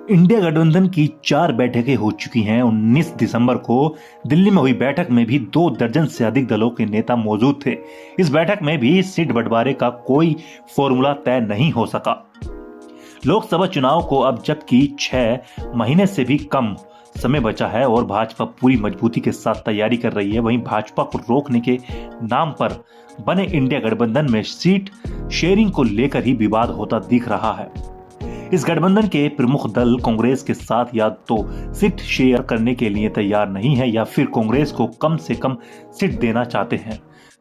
India गठबंधन की 4 बैठकें हो चुकी हैं। 19 दिसंबर को दिल्ली में हुई बैठक में भी 2 दर्जन से अधिक दलों के नेता मौजूद थे। इस बैठक में भी सीट बंटवारे का कोई फॉर्मूला तय नहीं हो सका। लोकसभा चुनाव को अब जबकि 6 महीने से भी कम समय बचा है और भाजपा पूरी मजबूती के साथ तैयारी कर रही है, वहीं भाजपा को रोकने के नाम पर बने इंडिया गठबंधन में सीट शेयरिंग को लेकर ही विवाद होता दिख रहा है। इस गठबंधन के प्रमुख दल कांग्रेस के साथ या तो सीट शेयर करने के लिए तैयार नहीं है या फिर कांग्रेस को कम से कम सीट देना चाहते हैं।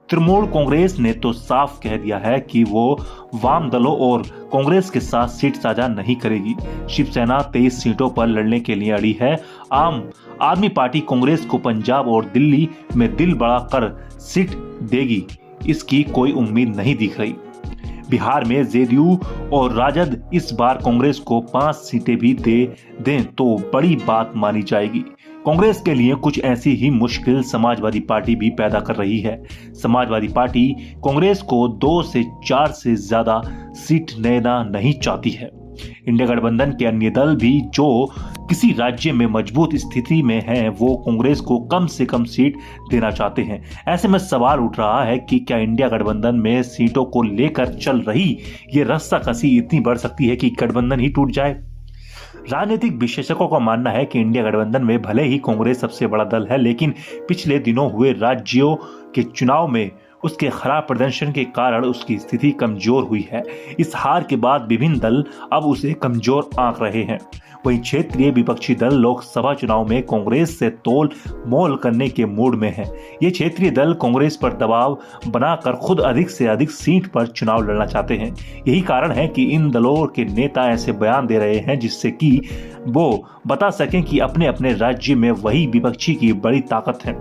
तृणमूल कांग्रेस ने तो साफ कह दिया है कि वो वाम दलों और कांग्रेस के साथ सीट साझा नहीं करेगी। शिवसेना 23 सीटों पर लड़ने के लिए अड़ी है। आम आदमी पार्टी कांग्रेस को पंजाब और दिल्ली में दिल बड़ा कर सीट देगी, इसकी कोई उम्मीद नहीं दिख रही। बिहार में जेडीयू और राजद इस बार कांग्रेस को 5 सीटें भी दे दें तो बड़ी बात मानी जाएगी। कांग्रेस के लिए कुछ ऐसी ही मुश्किल समाजवादी पार्टी भी पैदा कर रही है। समाजवादी पार्टी कांग्रेस को 2 से 4 से ज्यादा सीट देना नहीं चाहती है। इंडिया गठबंधन के अन्य दल भी जो किसी राज्य में मजबूत स्थिति में हैं, वो कांग्रेस को कम से कम सीट देना चाहते हैं। ऐसे में सवाल उठ रहा है कि क्या इंडिया गठबंधन में सीटों को लेकर चल रही ये रस्साकसी इतनी बढ़ सकती है कि गठबंधन ही टूट जाए। राजनीतिक विशेषज्ञों का मानना है कि इंडिया गठबंधन में भले ही कांग्रेस सबसे बड़ा दल है, लेकिन पिछले दिनों हुए राज्यों के चुनाव में उसके खराब प्रदर्शन के कारण उसकी स्थिति कमजोर हुई है। इस हार के बाद विभिन्न दल अब उसे कमजोर आंक रहे हैं। वहीं क्षेत्रीय विपक्षी दल लोकसभा चुनाव में कांग्रेस से तोल मोल करने के मूड में है। ये क्षेत्रीय दल कांग्रेस पर दबाव बनाकर खुद अधिक से अधिक सीट पर चुनाव लड़ना चाहते हैं। यही कारण है कि इन दलों के नेता ऐसे बयान दे रहे हैं जिससे कि वो बता सकें कि अपने अपने राज्य में वही विपक्षी की बड़ी ताकत है।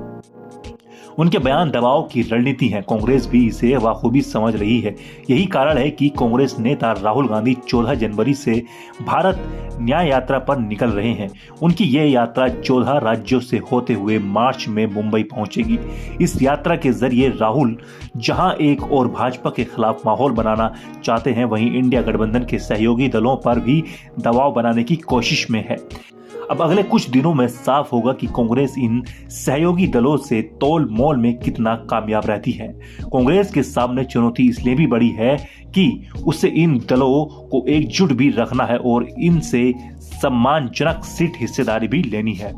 उनके बयान दबाव की रणनीति है। कांग्रेस भी इसे बखूबी समझ रही है। यही कारण है कि कांग्रेस नेता राहुल गांधी 14 जनवरी से भारत न्याय यात्रा पर निकल रहे हैं। उनकी यह यात्रा 14 राज्यों से होते हुए मार्च में मुंबई पहुंचेगी। इस यात्रा के जरिए राहुल जहां एक और भाजपा के खिलाफ माहौल बनाना चाहते हैं, वहीं इंडिया गठबंधन के सहयोगी दलों पर भी दबाव बनाने की कोशिश में है। अब अगले कुछ दिनों में साफ होगा कि कांग्रेस इन सहयोगी दलों से तोल मोल में कितना कामयाब रहती है। कांग्रेस के सामने चुनौती इसलिए भी बड़ी है कि उसे इन दलों को एकजुट भी रखना है और इनसे सम्मानजनक सीट हिस्सेदारी भी लेनी है।